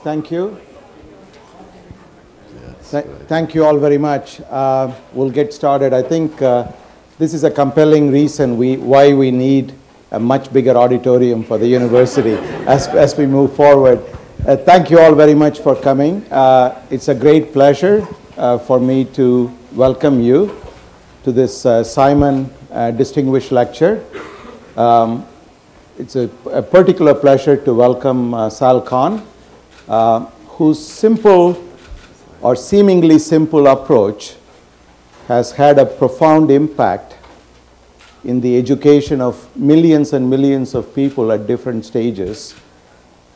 Thank you. Thank you all very much. We'll get started. I think this is a compelling reason why we need a much bigger auditorium for the university as we move forward. Thank you all very much for coming. It's a great pleasure for me to welcome you to this Simon Distinguished Lecture. It's a particular pleasure to welcome Sal Khan, whose simple or seemingly simple approach has had a profound impact in the education of millions and millions of people at different stages,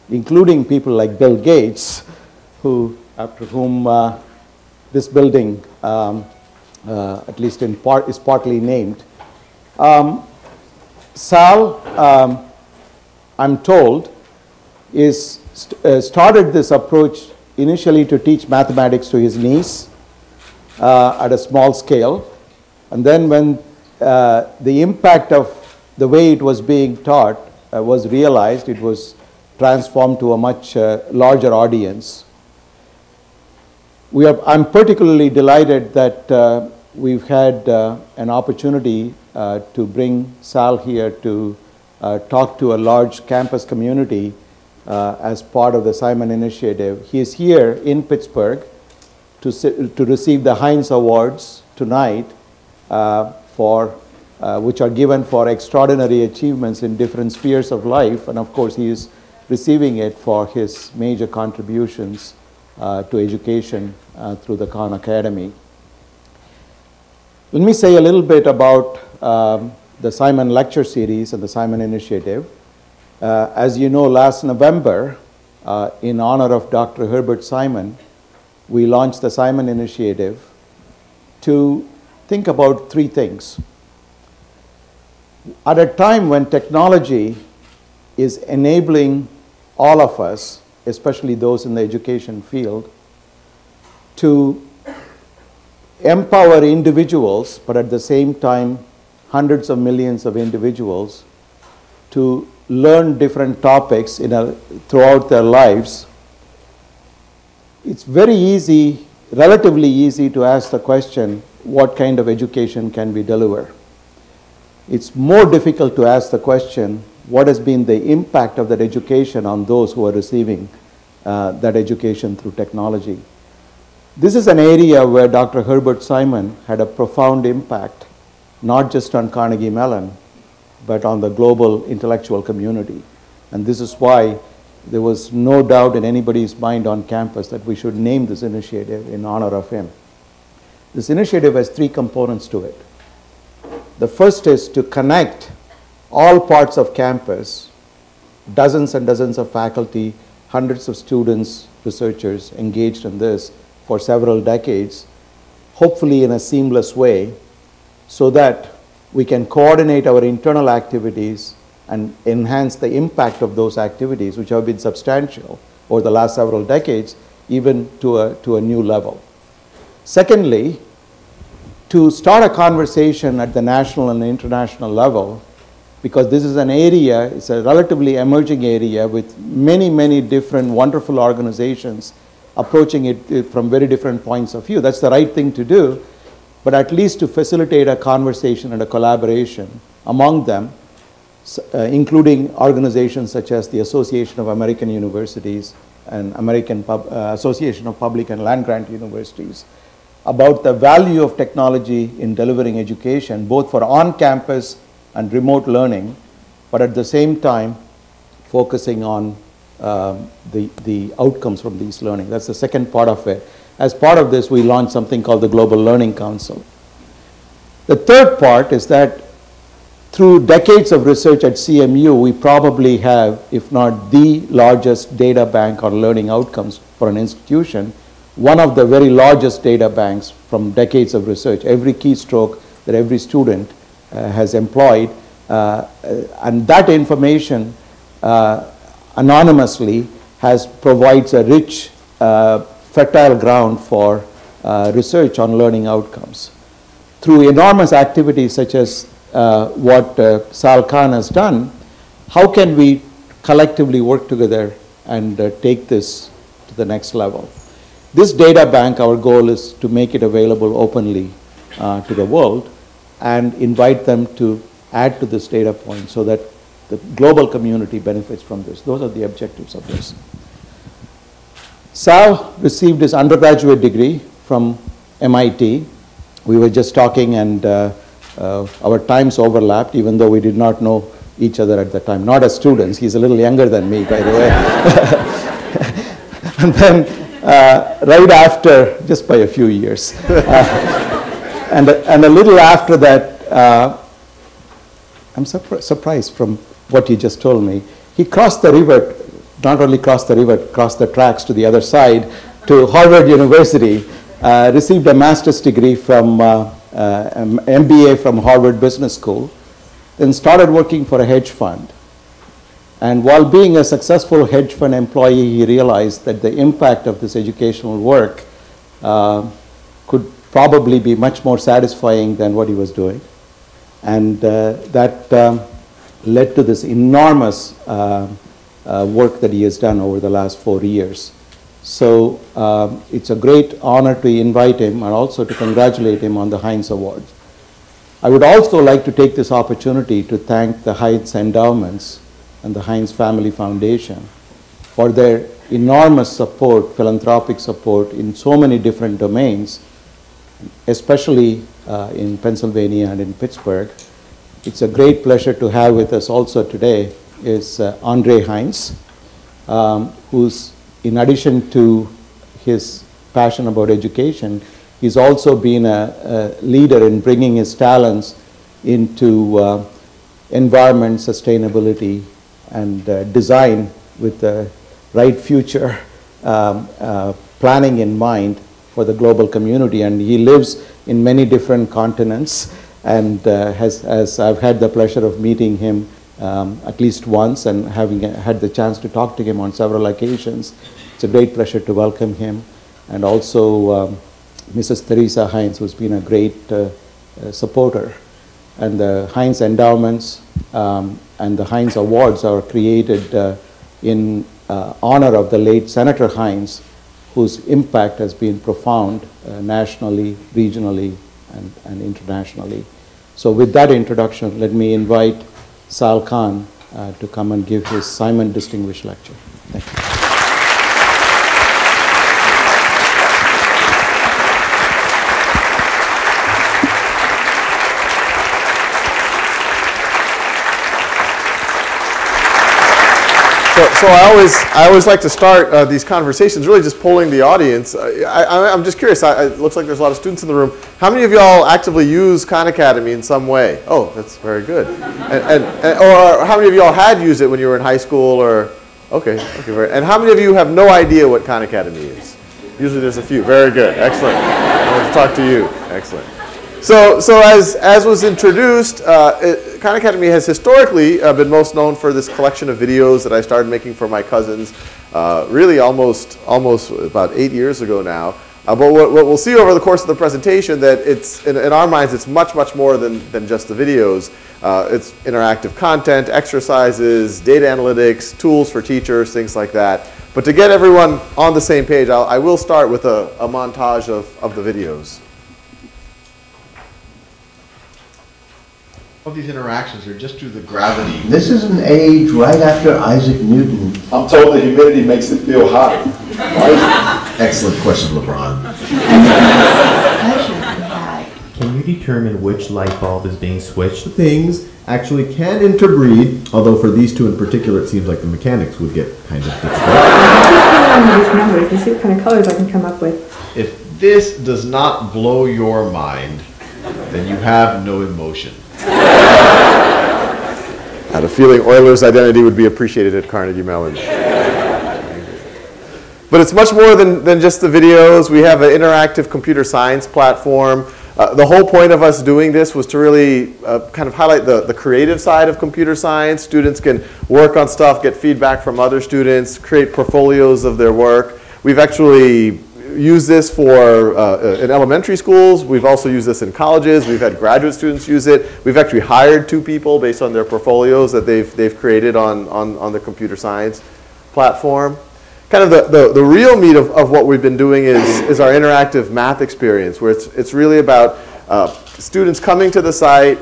including people like Bill Gates, after whom this building, at least in part, is partly named. Sal, I'm told, started this approach initially to teach mathematics to his niece at a small scale. And then when the impact of the way it was being taught was realized, it was transformed to a much larger audience. I'm particularly delighted that we've had an opportunity to bring Sal here to talk to a large campus community as part of the Simon Initiative. He is here in Pittsburgh to receive the Heinz Awards tonight, which are given for extraordinary achievements in different spheres of life. And of course, he is receiving it for his major contributions to education through the Khan Academy. Let me say a little bit about the Simon Lecture Series and the Simon Initiative. As you know, last November, in honor of Dr. Herbert Simon, we launched the Simon Initiative to think about three things. At a time when technology is enabling all of us, especially those in the education field, to empower individuals, but at the same time, hundreds of millions of individuals to learn different topics throughout their lives, it's very easy, relatively easy to ask the question, what kind of education can we deliver? It's more difficult to ask the question, what has been the impact of that education on those who are receiving that education through technology? This is an area where Dr. Herbert Simon had a profound impact, not just on Carnegie Mellon, but on the global intellectual community. And this is why there was no doubt in anybody's mind on campus that we should name this initiative in honor of him. This initiative has three components to it. The first is to connect all parts of campus, dozens and dozens of faculty, hundreds of students, researchers engaged in this for several decades, hopefully in a seamless way, so that we can coordinate our internal activities and enhance the impact of those activities, which have been substantial over the last several decades, even to a new level. Secondly, to start a conversation at the national and international level, because this is an area, it's a relatively emerging area with many, many different wonderful organizations approaching it from very different points of view. That's the right thing to do, but at least to facilitate a conversation and a collaboration among them, including organizations such as the Association of American Universities and American Association of Public and Land-Grant Universities, about the value of technology in delivering education, both for on-campus and remote learning, but at the same time focusing on the outcomes from these learning. That's the second part of it. As part of this, we launched something called the Global Learning Council. The third part is that through decades of research at CMU, we probably have, if not the largest data bank on learning outcomes for an institution, one of the very largest data banks from decades of research. Every keystroke that every student has employed, and that information anonymously provides a rich, fertile ground for research on learning outcomes. Through enormous activities such as what Sal Khan has done, how can we collectively work together and take this the next level. This data bank, our goal is to make it available openly to the world and invite them to add to this data point so that the global community benefits from this. Those are the objectives of this. Sal received his undergraduate degree from MIT. We were just talking, and our times overlapped, even though we did not know each other at the time. Not as students. He's a little younger than me, by the way. And then right after, just by a few years, and a little after that, I'm surprised from what you just told me. He crossed the river, not only crossed the river, crossed the tracks to the other side to Harvard University, received a master's degree from MBA from Harvard Business School, then started working for a hedge fund. And while being a successful hedge fund employee, he realized that the impact of this educational work could probably be much more satisfying than what he was doing. And that led to this enormous work that he has done over the last 4 years. So it's a great honor to invite him and also to congratulate him on the Heinz Award. I would also like to take this opportunity to thank the Heinz Endowments and the Heinz Family Foundation for their enormous support, philanthropic support in so many different domains, especially in Pennsylvania and in Pittsburgh. It's a great pleasure to have with us also today is Andre Heinz, who's, in addition to his passion about education, he's also been a leader in bringing his talents into environment, sustainability, and design with the right future planning in mind for the global community. And he lives in many different continents, and as I've had the pleasure of meeting him at least once and having had the chance to talk to him on several occasions. It's a great pleasure to welcome him, and also Mrs. Theresa Heinz, who's been a great supporter. And the Heinz Endowments and the Heinz Awards are created in honor of the late Senator Heinz, whose impact has been profound nationally, regionally, and internationally. So with that introduction, let me invite Sal Khan to come and give his Simon Distinguished Lecture. Thank you. So I always like to start these conversations really just polling the audience. I'm just curious. It looks like there's a lot of students in the room. How many of y'all actively use KhanAcademy in some way? Oh, that's very good. Or how many of y'all had used it when you were in high school? Or okay, and how many of you have no idea what KhanAcademy is? Usually there's a few. Very good. Excellent. I want to talk to you. Excellent. So as was introduced, KhanAcademy has historically been most known for this collection of videos that I started making for my cousins, really almost about 8 years ago now. But what we'll see over the course of the presentation, that it's in our minds it's much more than just the videos. It's interactive content, exercises, data analytics, tools for teachers, things like that. But to get everyone on the same page, I will start with a montage of the videos. Of these interactions are just due to the gravity. This is an age right after Isaac Newton. I'm told the humidity makes it feel hotter. Excellent question, LeBron. Can you determine which light bulb is being switched? Things actually can interbreed, although for these two in particular, it seems like the mechanics would get kind of difficult. These numbers and see what kind of colors I can come up with. If this does not blow your mind, then you have no emotion. I had a feeling Euler's identity would be appreciated at Carnegie Mellon. But it's much more than just the videos. We have an interactive computer science platform. The whole point of us doing this was to really kind of highlight the creative side of computer science. Students can work on stuff, get feedback from other students, create portfolios of their work. We've actually used this for in elementary schools. We've also used this in colleges. We've had graduate students use it. We've actually hired 2 people based on their portfolios that they've created on the computer science platform. kind of the real meat of what we've been doing is our interactive math experience, where it's really about students coming to the site,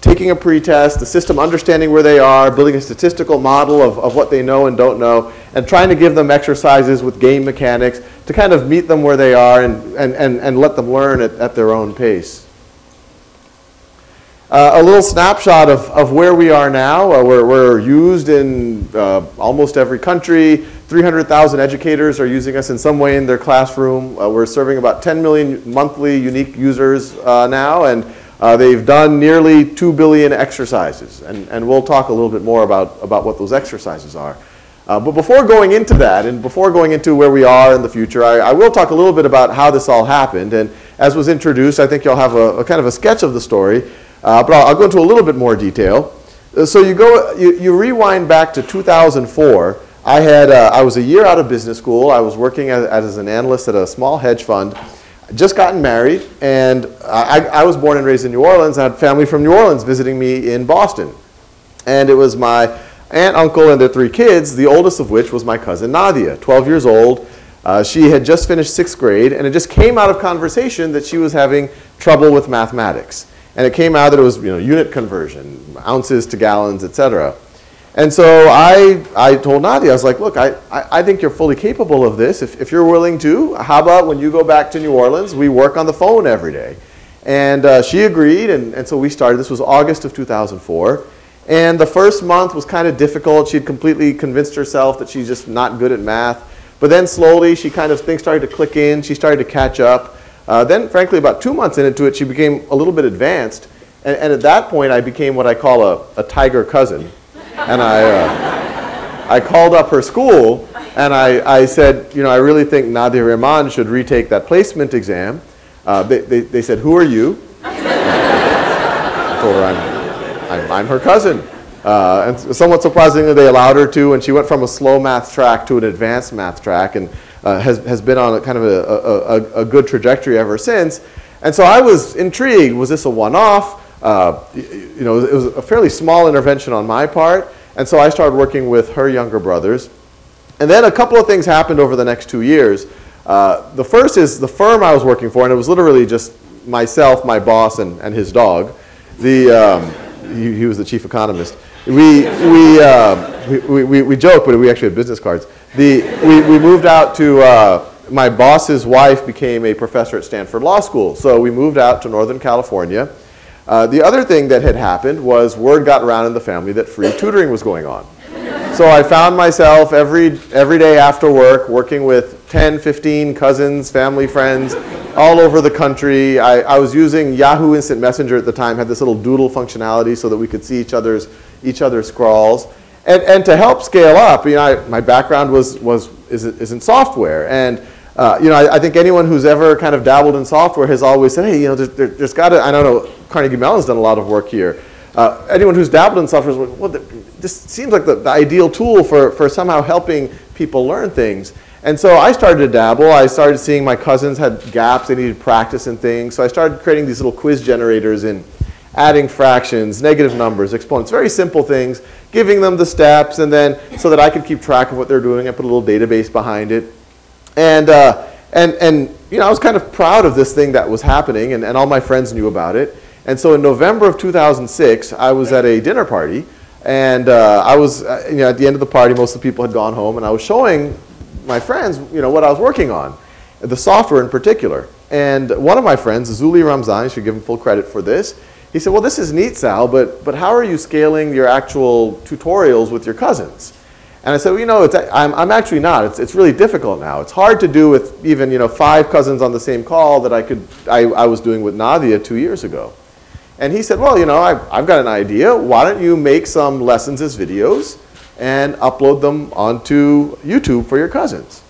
taking a pretest, the system understanding where they are, building a statistical model of what they know and don't know, and trying to give them exercises with game mechanics to kind of meet them where they are and let them learn at their own pace. A little snapshot of where we are now. We're used in almost every country. 300,000 educators are using us in some way in their classroom. We're serving about 10 million monthly unique users now, and they've done nearly 2 billion exercises. And we'll talk a little bit more about what those exercises are. But before going into that, and before going into where we are in the future, I will talk a little bit about how this all happened. And as was introduced, I think you'll have a kind of a sketch of the story. But I'll go into a little bit more detail. So you rewind back to 2004. I was a year out of business school. I was working as an analyst at a small hedge fund. Just gotten married, and I was born and raised in New Orleans. I had family from New Orleans visiting me in Boston. And it was my aunt, uncle, and their 3 kids, the oldest of which was my cousin Nadia, 12 years old. She had just finished 6th grade, and it just came out of conversation that she was having trouble with mathematics. And it came out that it was unit conversion, ounces to gallons, etc. And so I told Nadia, I was like, look, I think you're fully capable of this. If you're willing to, how about when you go back to New Orleans, we work on the phone every day. And she agreed, and so we started. This was August of 2004. And the first month was kind of difficult. She had completely convinced herself that she's just not good at math. But then slowly, things started to click in. She started to catch up. Then, frankly, about 2 months into it, she became a little bit advanced. And at that point, I became what I call a tiger cousin. And I called up her school, and I said, I really think Nadia Reimagined should retake that placement exam. They said, who are you? I told her I'm her cousin. And somewhat surprisingly, they allowed her to, and she went from a slow math track to an advanced math track, and has been on a kind of a good trajectory ever since. And so I was intrigued. Was this a one-off? It was a fairly small intervention on my part. And so I started working with her younger brothers. And then a couple of things happened over the next 2 years. The first is the firm I was working for, and it was literally just myself, my boss, and his dog. He was the chief economist. We joke, but we actually had business cards. We moved out to, my boss's wife became a professor at Stanford Law School. So we moved out to Northern California. The other thing that had happened was word got around in the family that free tutoring was going on. So I found myself every day after work working with 10, 15 cousins, family, friends, all over the country. I was using Yahoo Instant Messenger at the time, had this little doodle functionality so that we could see each other's scrawls. And to help scale up, my background is in software. And I think anyone who's ever kind of dabbled in software has always said, hey, there's got to, I don't know, Carnegie Mellon's done a lot of work here. Anyone who's dabbled in software is like, well, this seems like the ideal tool for somehow helping people learn things. And so I started to dabble. I started seeing my cousins had gaps, they needed practice in things. So I started creating these little quiz generators in adding fractions, negative numbers, exponents, very simple things, giving them the steps, and then so that I could keep track of what they're doing, I put a little database behind it. And I was kind of proud of this thing that was happening, and all my friends knew about it. And so in November of 2006, I was at a dinner party, and I was, at the end of the party, most of the people had gone home, and I was showing my friends, what I was working on, the software in particular. And one of my friends, Zuli Ramzan, I should give him full credit for this, he said, well, this is neat, Sal, but how are you scaling your actual tutorials with your cousins? And I said, well, I'm actually not. It's really difficult now. It's hard to do with even 5 cousins on the same call that I was doing with Nadia 2 years ago. And he said, well, I've got an idea. Why don't you make some lessons as videos and upload them onto YouTube for your cousins?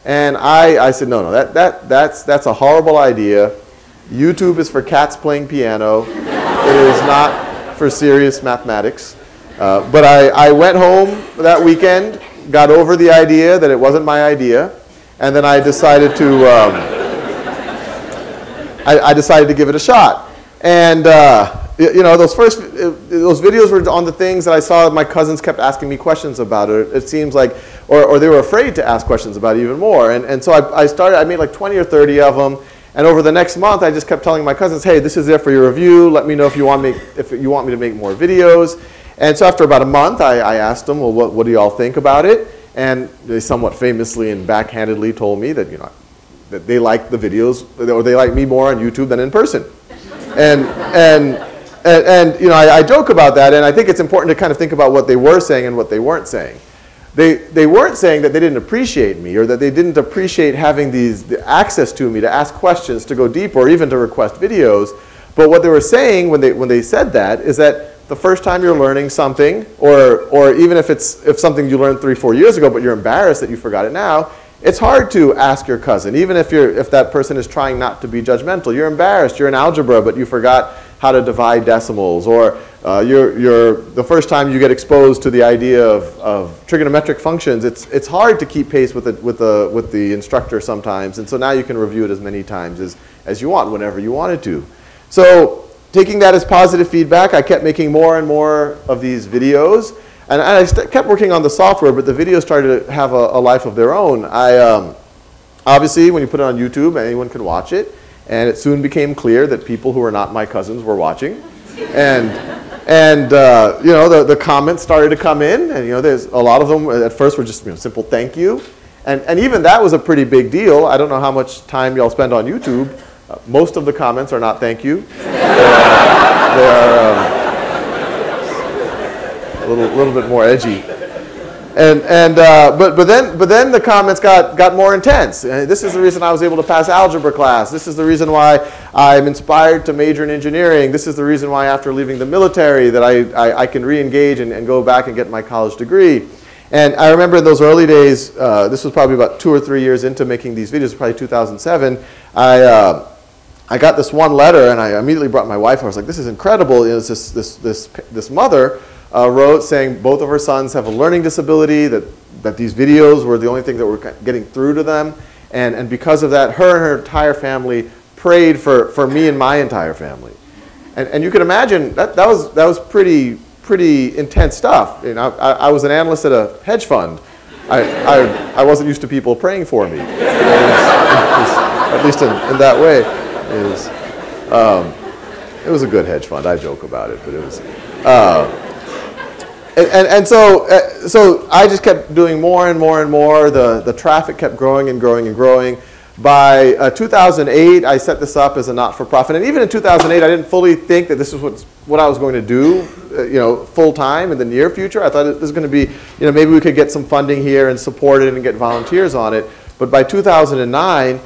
And I said, no, that's a horrible idea. YouTube is for cats playing piano. It is not for serious mathematics. But I went home that weekend, got over the idea that it wasn't my idea, and then I decided to give it a shot. And those videos were on the things that I saw my cousins kept asking me questions about. It seems like, or they were afraid to ask questions about it even more. And so I made like 20 or 30 of them. And over the next month, I just kept telling my cousins, hey, this is there for your review. Let me know if you want me to make more videos. And so after about a month, I asked them, well, what do you all think about it? And they somewhat famously and backhandedly told me that, that they like the videos, or they like me more on YouTube than in person. And I joke about that, and I think it's important to kind of think about what they were saying and what they weren't saying. They weren't saying that they didn't appreciate me, or that they didn't appreciate having the access to me to ask questions, to go deep, or even to request videos. But what they were saying when they said that is that the first time you're learning something, or even if it's something you learned 3-4 years ago, but you're embarrassed that you forgot it now, it's hard to ask your cousin, even if that person is trying not to be judgmental. You're embarrassed. You're in algebra, but you forgot how to divide decimals, or the first time you get exposed to the idea of trigonometric functions. It's hard to keep pace with the instructor sometimes, and so now you can review it as many times as you want, whenever you wanted to. So taking that as positive feedback, I kept making more and more of these videos. And I kept working on the software, but the videos started to have a life of their own. Obviously, when you put it on YouTube, anyone can watch it. And it soon became clear that people who were not my cousins were watching. And the comments started to come in. And there's a lot of them at first were just simple thank you. And even that was a pretty big deal. I don't know how much time y'all spend on YouTube. Most of the comments are not thank you. They are a little bit more edgy. But then the comments got more intense. This is the reason I was able to pass algebra class. This is the reason why I'm inspired to major in engineering. This is the reason why after leaving the military that I can re-engage and go back and get my college degree. And I remember in those early days, this was probably about 2 or 3 years into making these videos, probably 2007, I got this one letter, and I immediately brought my wife. I was like, this is incredible. It was this mother wrote saying both of her sons have a learning disability, that these videos were the only thing that were getting through to them. And because of that, her and her entire family prayed for me and my entire family. And you can imagine, that was pretty intense stuff. I was an analyst at a hedge fund. I wasn't used to people praying for me. At least in that way. It was a good hedge fund. I joke about it, but it was. So I just kept doing more and more and more. The traffic kept growing and growing and growing. By 2008, I set this up as a not-for-profit. And even in 2008, I didn't fully think that this was what I was going to do, full-time in the near future. I thought it was going to be, maybe we could get some funding here and support it and get volunteers on it. But by 2009,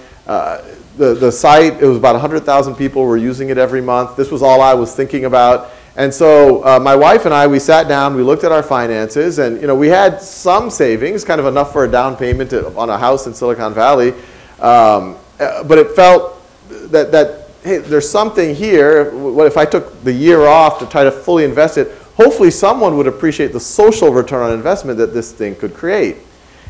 the site, it was about 100,000 people were using it every month. This was all I was thinking about. And so my wife and I, we sat down, we looked at our finances, and we had some savings, kind of enough for a down payment on a house in Silicon Valley. But it felt that, hey, there's something here. What if I took the year off to try to fully invest it? Hopefully someone would appreciate the social return on investment that this thing could create.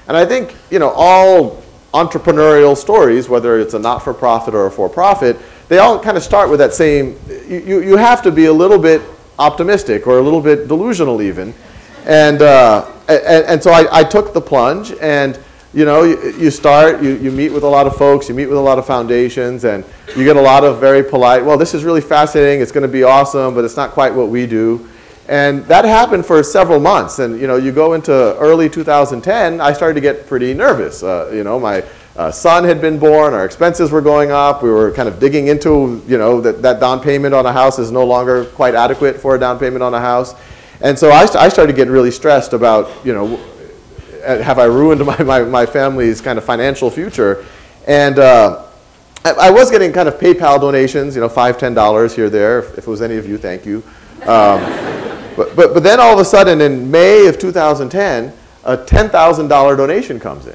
And I think, all entrepreneurial stories, whether it's a not-for-profit or a for-profit, they all kind of start with that same, you have to be a little bit optimistic or a little bit delusional even. And so I took the plunge, and you start, you meet with a lot of folks, you meet with a lot of foundations, and you get a lot of very polite, well, this is really fascinating, it's going to be awesome, but it's not quite what we do. And that happened for several months. And you go into early 2010, I started to get pretty nervous. My son had been born, our expenses were going up, we were kind of digging into, that down payment on a house is no longer quite adequate for a down payment on a house. And so I started to get really stressed about, have I ruined my family's kind of financial future? And I was getting kind of PayPal donations, $5, $10 here, there. If it was any of you, thank you. But then all of a sudden in May of 2010, a $10,000 donation comes in.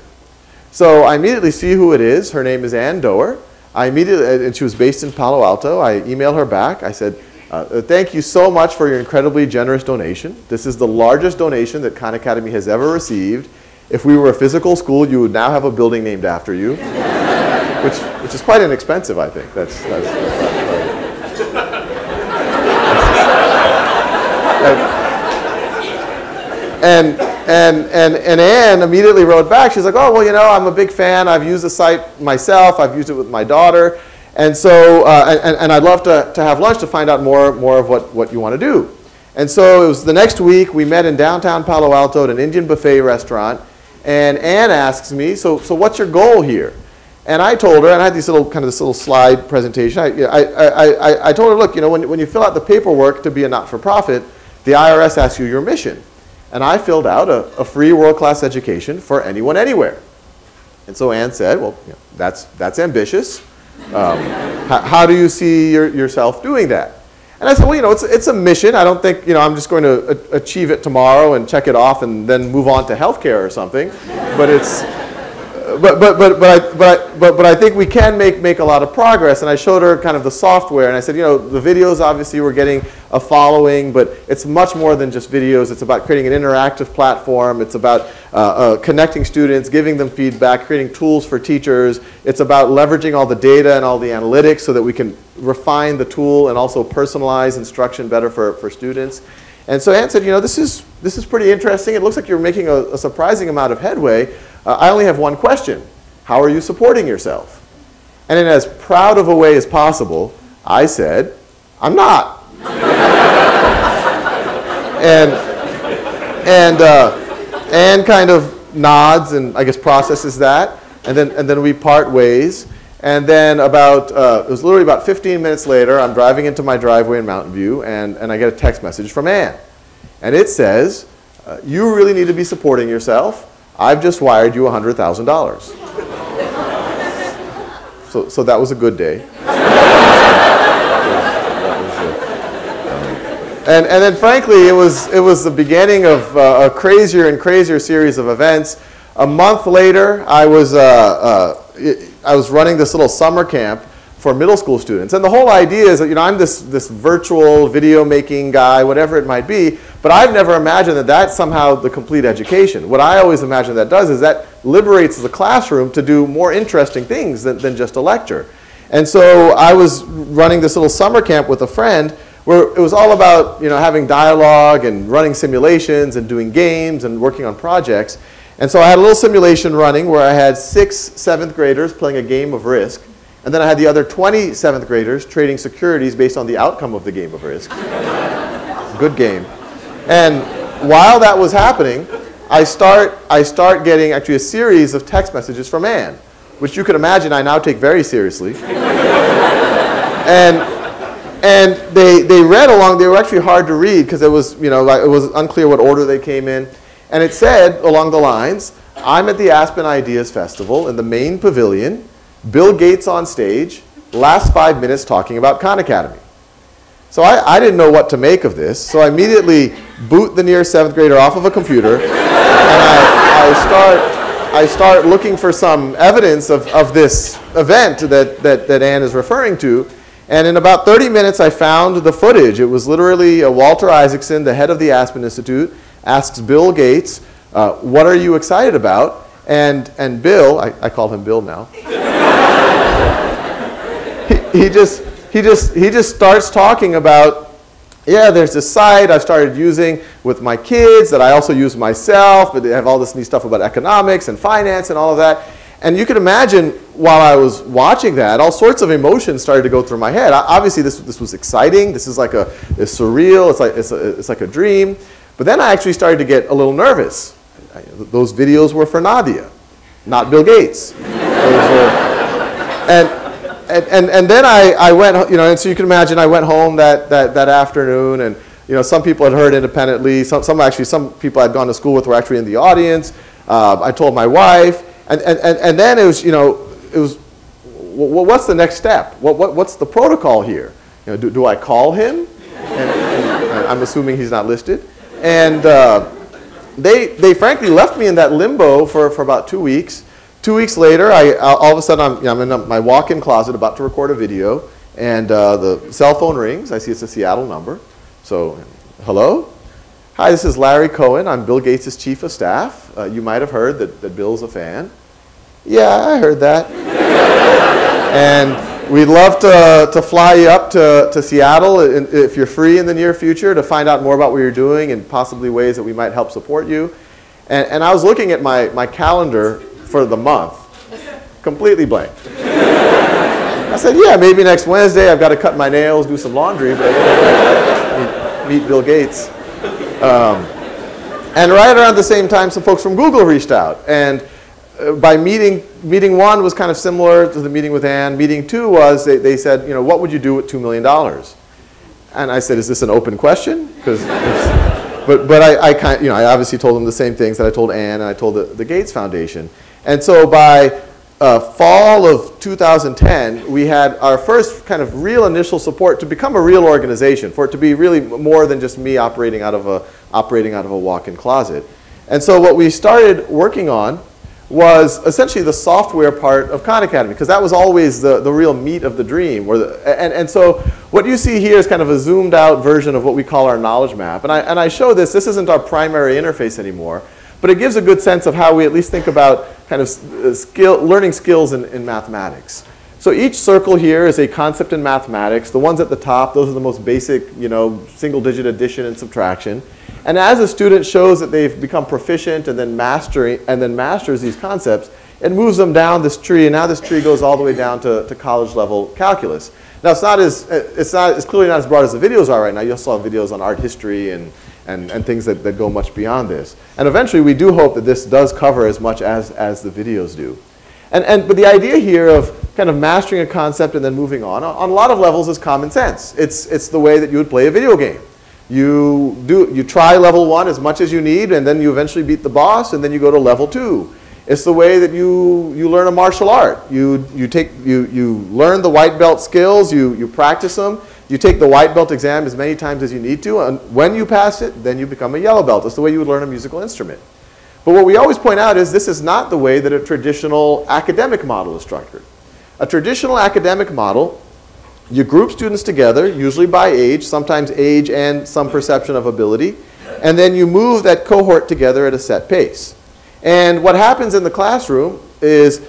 So I immediately see who it is. Her name is Ann Doer. And she was based in Palo Alto. I emailed her back. I said, thank you so much for your incredibly generous donation. This is the largest donation that Khan Academy has ever received. If we were a physical school, you would now have a building named after you, which is quite inexpensive, I think. That's And Anne immediately wrote back. She's like, oh, well, you know, I'm a big fan. I've used the site myself. I've used it with my daughter. And so, and I'd love to have lunch to find out more of what you want to do. And so it was the next week. We met in downtown Palo Alto at an Indian buffet restaurant. And Anne asks me, so what's your goal here? And I told her, and I had this little slide presentation. I told her, look, you know, when you fill out the paperwork to be a not-for-profit, the IRS asks you your mission. And I filled out a free world-class education for anyone, anywhere. And so Anne said, well, you know, that's ambitious. How do you see yourself doing that? And I said, well, you know, it's a mission. I don't think, you know, I'm just going to achieve it tomorrow and check it off and then move on to healthcare or something. But it's, but I think we can make a lot of progress. And I showed her kind of the software, and I said, you know, the videos obviously we're getting a following, but it's much more than just videos. It's about creating an interactive platform. It's about connecting students, giving them feedback, creating tools for teachers. It's about leveraging all the data and all the analytics so that we can refine the tool and also personalize instruction better for students. And so Anne said, you know, this is pretty interesting. It looks like you're making a surprising amount of headway. I only have one question. How are you supporting yourself? And in as proud of a way as possible, I said, I'm not. And kind of nods and I guess processes that, and then we part ways. And then it was literally about 15 minutes later, I'm driving into my driveway in Mountain View, and I get a text message from Anne. And it says, you really need to be supporting yourself. I've just wired you $100,000. So that was a good day. And then frankly, it was the beginning of a crazier and crazier series of events. A month later, I was running this little summer camp for middle school students. And the whole idea is that, you know, I'm this virtual video making guy, whatever it might be, but I've never imagined that that's somehow the complete education. What I always imagine that does is that liberates the classroom to do more interesting things than just a lecture. And so I was running this little summer camp with a friend where it was all about, you know, having dialogue and running simulations and doing games and working on projects. And so I had a little simulation running where I had 6 7th graders playing a game of Risk. And then I had the other 20 7th graders trading securities based on the outcome of the game of Risk. Good game. And while that was happening, I start getting actually a series of text messages from Anne, which you can imagine I now take very seriously. And they read along. They were actually hard to read because it was, you know, like it was unclear what order they came in. And it said along the lines, I'm at the Aspen Ideas Festival in the main pavilion, Bill Gates on stage, last 5 minutes talking about KhanAcademy. So I didn't know what to make of this, so I immediately boot the nearest 7th grader off of a computer, and I start looking for some evidence of this event that Anne is referring to. And in about 30 minutes, I found the footage. It was literally Walter Isaacson, the head of the Aspen Institute, asks Bill Gates, what are you excited about? And Bill, I call him Bill now, he just starts talking about, yeah, there's this site I started using with my kids that I also use myself, but they have all this neat stuff about economics and finance and all of that. And you can imagine while I was watching that, all sorts of emotions started to go through my head. Obviously, this was exciting. This is like it's surreal. It's like a dream. But then I actually started to get a little nervous. Those videos were for Nadia, not Bill Gates. And then I went, you know, and so you can imagine I went home that afternoon, and you know, some people had heard independently. Some people I'd gone to school with were actually in the audience. I told my wife, and then it was, you know, what's the next step? What's the protocol here? You know, do I call him? And I'm assuming he's not listed. And they frankly left me in that limbo for about 2 weeks. 2 weeks later, all of a sudden I'm in my walk-in closet about to record a video, and the cell phone rings. I see it's a Seattle number. So, hello? Hi, this is Larry Cohen. I'm Bill Gates' chief of staff. You might have heard that Bill's a fan. Yeah, I heard that. And we'd love to fly you up to Seattle if you're free in the near future to find out more about what you're doing and possibly ways that we might help support you. And I was looking at my calendar for the month, completely blank. I said, yeah, maybe next Wednesday I've got to cut my nails, do some laundry, but meet Bill Gates. And right around the same time, some folks from Google reached out. And by meeting one was kind of similar to the meeting with Ann. Meeting two was they said, you know, what would you do with $2 million? And I said, is this an open question? But I obviously told them the same things that I told Ann and I told the Gates Foundation. And so by fall of 2010, we had our first kind of real initial support to become a real organization, for it to be really more than just me operating out of a walk-in closet. And so what we started working on was essentially the software part of Khan Academy, because that was always the real meat of the dream. And so what you see here is kind of a zoomed out version of what we call our knowledge map. And I show this isn't our primary interface anymore, but it gives a good sense of how we at least think about kind of learning skills in mathematics. So each circle here is a concept in mathematics. The ones at the top, those are the most basic, you know, single-digit addition and subtraction. And as a student shows that they've become proficient and then masters these concepts, it moves them down this tree, and now this tree goes all the way down to college-level calculus. Now it's clearly not as broad as the videos are right now. You'll saw videos on art history and things that go much beyond this. And eventually, we do hope that this does cover as much as the videos do. But the idea here of kind of mastering a concept and then moving on a lot of levels is common sense. It's the way that you would play a video game. You try level 1 as much as you need, and then you eventually beat the boss, and then you go to level 2. It's the way that you learn a martial art. You learn the white belt skills, you practice them, you take the white belt exam as many times as you need to, and when you pass it, then you become a yellow belt. It's the way you would learn a musical instrument. But what we always point out is this is not the way that a traditional academic model is structured. A traditional academic model, you group students together, usually by age, sometimes age and some perception of ability, and then you move that cohort together at a set pace. And what happens in the classroom is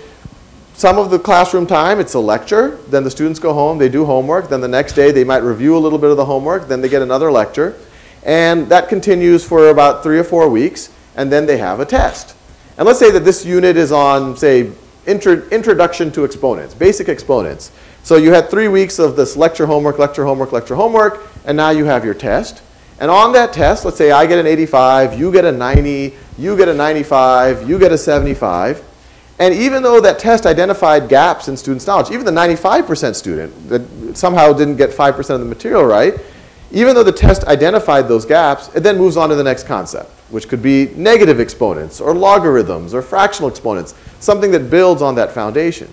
some of the classroom time, it's a lecture, then the students go home, they do homework, then the next day they might review a little bit of the homework, then they get another lecture, and that continues for about 3 or 4 weeks, and then they have a test. And let's say that this unit is on, say, introduction to exponents, basic exponents. So you had 3 weeks of this lecture, homework, lecture, homework, lecture, homework, and now you have your test. And on that test, let's say I get an 85, you get a 90, you get a 95, you get a 75. And even though that test identified gaps in students' knowledge, even the 95% student that somehow didn't get 5% of the material right, even though the test identified those gaps, it then moves on to the next concept, which could be negative exponents or logarithms or fractional exponents, something that builds on that foundation.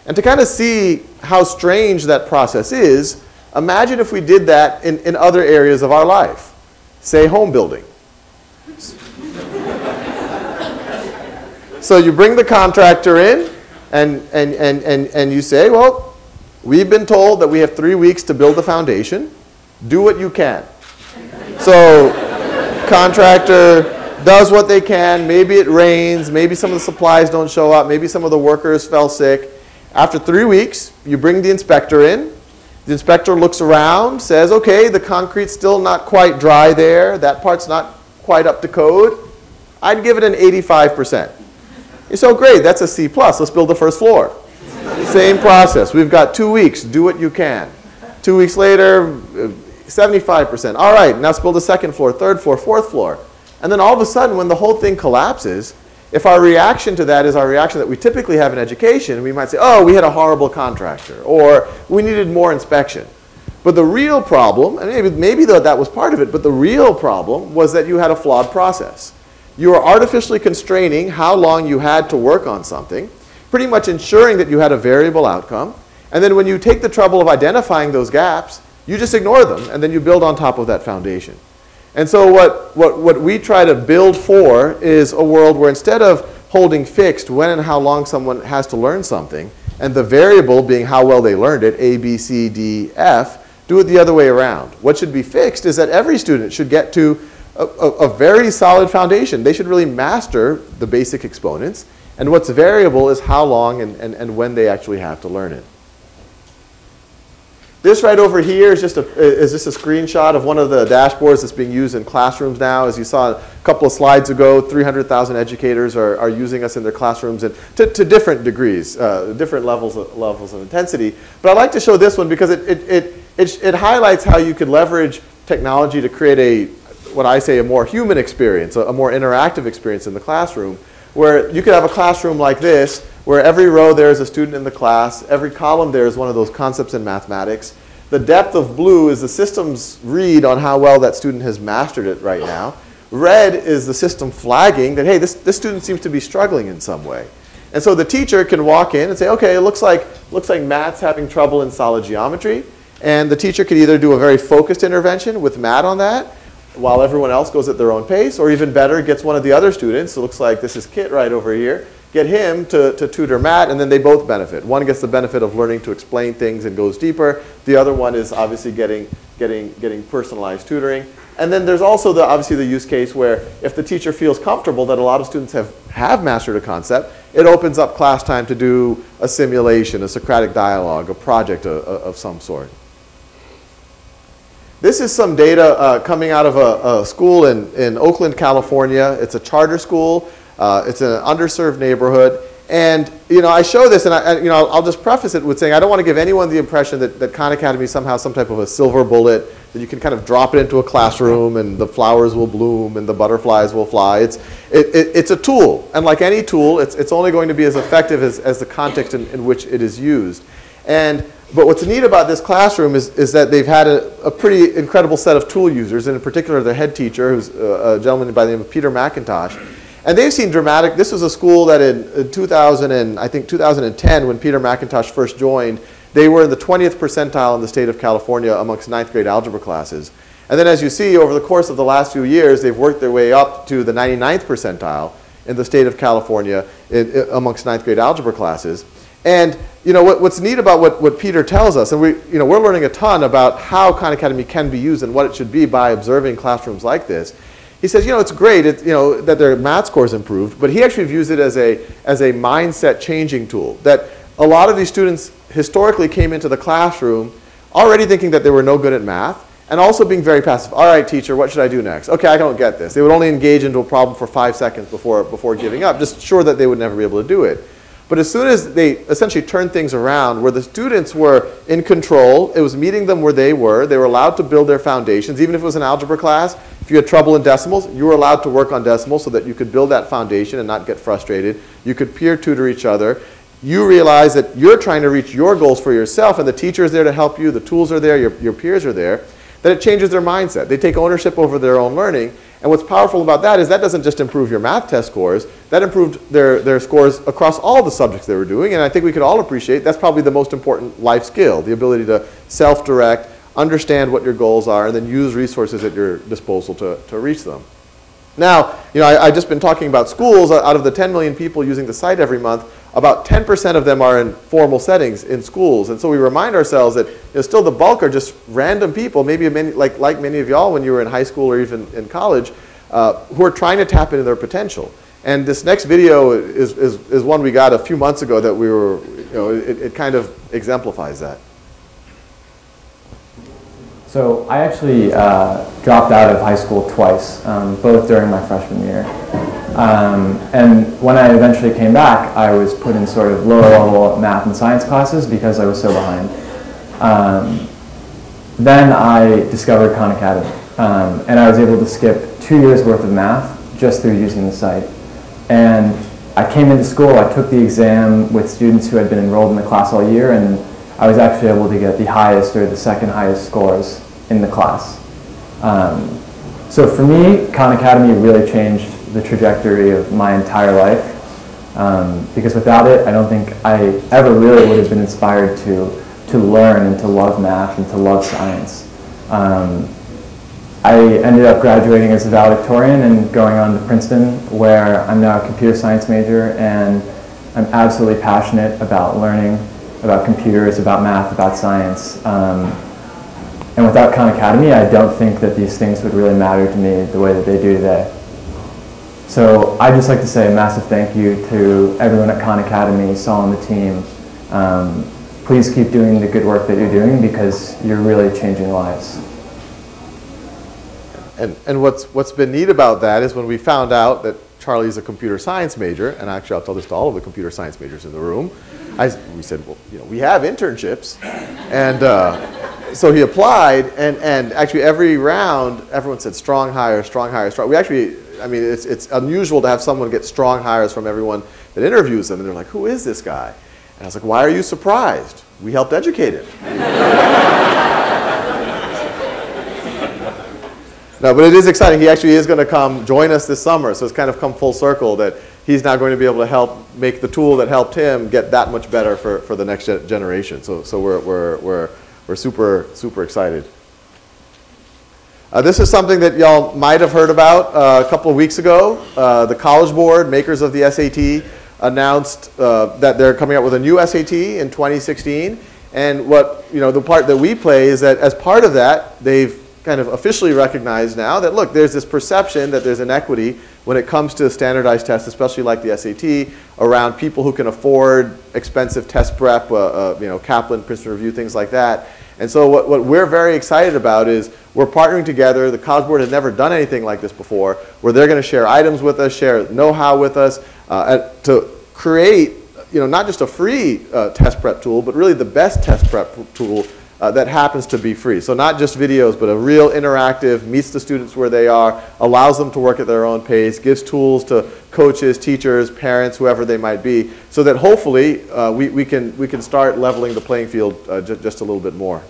And to kind of see how strange that process is, imagine if we did that in other areas of our life, say home building. So you bring the contractor in and you say, well, we've been told that we have 3 weeks to build the foundation. Do what you can. So contractor does what they can. Maybe it rains. Maybe some of the supplies don't show up. Maybe some of the workers fell sick. After 3 weeks, you bring the inspector in. The inspector looks around, says, okay, the concrete's still not quite dry there. That part's not quite up to code. I'd give it an 85%. You say, oh, great, that's a C+. Let's build the first floor. Same process. We've got 2 weeks. Do what you can. 2 weeks later, 75%. All right, now let's build the second floor, third floor, fourth floor. And then all of a sudden, when the whole thing collapses, if our reaction to that is our reaction that we typically have in education, we might say, oh, we had a horrible contractor, or we needed more inspection. But the real problem, and maybe that was part of it, but the real problem was that you had a flawed process. You were artificially constraining how long you had to work on something, pretty much ensuring that you had a variable outcome. And then when you take the trouble of identifying those gaps, you just ignore them, and then you build on top of that foundation. And so what we try to build for is a world where instead of holding fixed when and how long someone has to learn something, and the variable being how well they learned it, A, B, C, D, F, do it the other way around. What should be fixed is that every student should get to a very solid foundation. They should really master the basic exponents, and what's variable is how long and when they actually have to learn it. This right over here is just a screenshot of one of the dashboards that's being used in classrooms now. As you saw a couple of slides ago, 300,000 educators are using us in their classrooms and to different degrees, different levels of intensity. But I'd like to show this one because it highlights how you could leverage technology to create what I say a more human experience, a more interactive experience in the classroom, where you could have a classroom like this, where every row there is a student in the class, every column there is one of those concepts in mathematics. The depth of blue is the system's read on how well that student has mastered it right now. Red is the system flagging that, hey, this student seems to be struggling in some way. And so the teacher can walk in and say, okay, it looks like Matt's having trouble in solid geometry. And the teacher could either do a very focused intervention with Matt on that, while everyone else goes at their own pace, or even better, gets one of the other students, it looks like this is Kit right over here, get him to tutor Matt, and then they both benefit. One gets the benefit of learning to explain things and goes deeper. The other one is obviously getting personalized tutoring. And then there's also obviously the use case where if the teacher feels comfortable that a lot of students have mastered a concept, it opens up class time to do a simulation, a Socratic dialogue, a project of some sort. This is some data coming out of a school in Oakland, California. It's a charter school. It's an underserved neighborhood. And I show this, and I'll just preface it with saying I don't want to give anyone the impression that Khan Academy is somehow some type of a silver bullet, that you can kind of drop it into a classroom and the flowers will bloom and the butterflies will fly. It's a tool. And like any tool, it's only going to be as effective as the context in which it is used. But what's neat about this classroom is that they've had a pretty incredible set of tool users, and in particular the head teacher, who's a gentleman by the name of Peter McIntosh. And they've seen dramatic, this was a school that in 2010, when Peter McIntosh first joined, they were in the 20th percentile in the state of California amongst 9th grade algebra classes. And then as you see, over the course of the last few years, they've worked their way up to the 99th percentile in the state of California amongst 9th grade algebra classes. And what's neat about what Peter tells us, and we're learning a ton about how Khan Academy can be used and what it should be by observing classrooms like this. He says, it's great that their math scores improved, but he actually views it as a mindset changing tool. That a lot of these students historically came into the classroom already thinking that they were no good at math, and also being very passive. All right, teacher, what should I do next? Okay, I don't get this. They would only engage into a problem for 5 seconds before giving up, just sure that they would never be able to do it. But as soon as they essentially turned things around, where the students were in control, it was meeting them where they were allowed to build their foundations. Even if it was an algebra class, if you had trouble in decimals, you were allowed to work on decimals so that you could build that foundation and not get frustrated. You could peer tutor each other. You realize that you're trying to reach your goals for yourself, and the teacher is there to help you, the tools are there, your peers are there, that it changes their mindset. They take ownership over their own learning. And what's powerful about that is that doesn't just improve your math test scores, that improved their scores across all the subjects they were doing. And I think we could all appreciate that's probably the most important life skill, the ability to self-direct, understand what your goals are, and then use resources at your disposal to reach them. Now, I've just been talking about schools. Out of the 10 million people using the site every month, about 10% of them are in formal settings in schools. And so we remind ourselves that still the bulk are just random people, maybe like many of y'all when you were in high school or even in college, who are trying to tap into their potential. And this next video is one we got a few months ago that we were, it kind of exemplifies that. So I actually dropped out of high school twice, both during my freshman year. And when I eventually came back, I was put in sort of lower level math and science classes because I was so behind. Then I discovered Khan Academy, and I was able to skip 2 years worth of math just through using the site. And I came into school, I took the exam with students who had been enrolled in the class all year, and I was actually able to get the highest or the second highest scores in the class. So for me, Khan Academy really changed the trajectory of my entire life, because without it, I don't think I ever really would have been inspired to learn and to love math and to love science. I ended up graduating as a valedictorian and going on to Princeton, where I'm now a computer science major, and I'm absolutely passionate about learning, about computers, about math, about science. And without Khan Academy, I don't think that these things would really matter to me the way that they do today. So I'd just like to say a massive thank you to everyone at Khan Academy, Sal and the team. please keep doing the good work that you're doing because you're really changing lives. And what's been neat about that is when we found out that Charlie's a computer science major, and actually I'll tell this to all of the computer science majors in the room, we said, well, you know, we have internships, and so he applied, and actually every round, everyone said strong hire, strong hire, strong. We actually, I mean, it's unusual to have someone get strong hires from everyone that interviews them, and they're like, who is this guy? And I was like, why are you surprised? We helped educate him. No, but it is exciting. He actually is going to come join us this summer, so it's kind of come full circle that he's now going to be able to help make the tool that helped him get that much better for the next generation. So we're super, super excited. This is something that y'all might have heard about a couple of weeks ago. The College Board, makers of the SAT, announced that they're coming out with a new SAT in 2016. And what, you know, the part that we play is that as part of that, they've kind of officially recognized now that, look, there's this perception that there's inequity when it comes to standardized tests, especially like the SAT, around people who can afford expensive test prep, you know, Kaplan, Princeton Review, things like that. And so what we're very excited about is we're partnering together. The College Board has never done anything like this before, where they're going to share items with us, share know-how with us, to create, you know, not just a free test prep tool, but really the best test prep tool that happens to be free. So not just videos, but a real interactive, meets the students where they are, allows them to work at their own pace, gives tools to coaches, teachers, parents, whoever they might be, so that hopefully we can start leveling the playing field just a little bit more.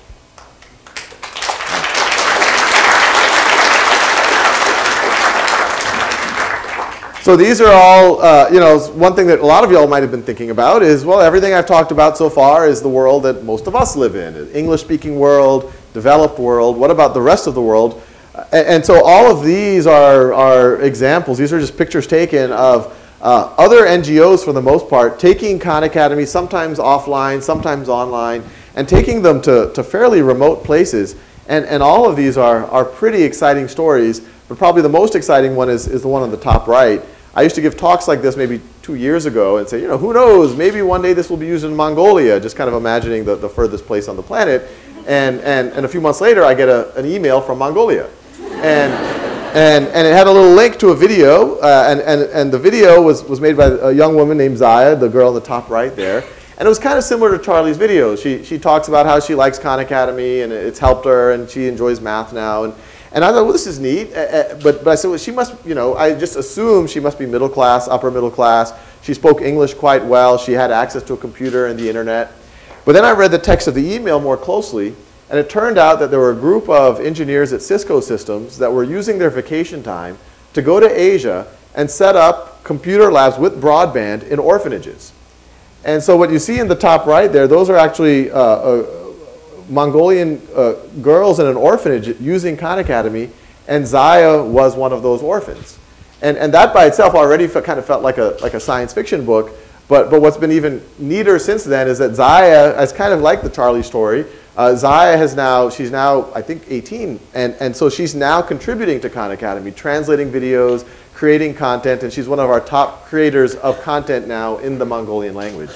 So these are all, you know, one thing that a lot of y'all might have been thinking about is, well, everything I've talked about so far is the world that most of us live in, an English-speaking world, developed world. What about the rest of the world? And so all of these are examples. These are just pictures taken of other NGOs, for the most part, taking Khan Academy, sometimes offline, sometimes online, and taking them to fairly remote places. And all of these are pretty exciting stories, but probably the most exciting one is the one on the top right. I used to give talks like this maybe 2 years ago and say, you know, who knows, maybe one day this will be used in Mongolia, just kind of imagining the furthest place on the planet. And a few months later, I get an email from Mongolia. And it had a little link to a video, and the video was made by a young woman named Zaya, the girl on the top right there. And it was kind of similar to Charlie's videos. She talks about how she likes Khan Academy, and it's helped her, and she enjoys math now. And I thought, well, this is neat. But I said, well, she must, you know, I just assumed she must be middle class, upper middle class. She spoke English quite well. She had access to a computer and the internet. But then I read the text of the email more closely, and it turned out that there were a group of engineers at Cisco Systems that were using their vacation time to go to Asia and set up computer labs with broadband in orphanages. And so what you see in the top right there, those are actually Mongolian girls in an orphanage using Khan Academy, and Zaya was one of those orphans. And that by itself already kind of felt like a science fiction book, but what's been even neater since then is that Zaya, is kind of like the Charlie story, Zaya she's now I think 18, and so she's now contributing to Khan Academy, translating videos, creating content, and she's one of our top creators of content now in the Mongolian language.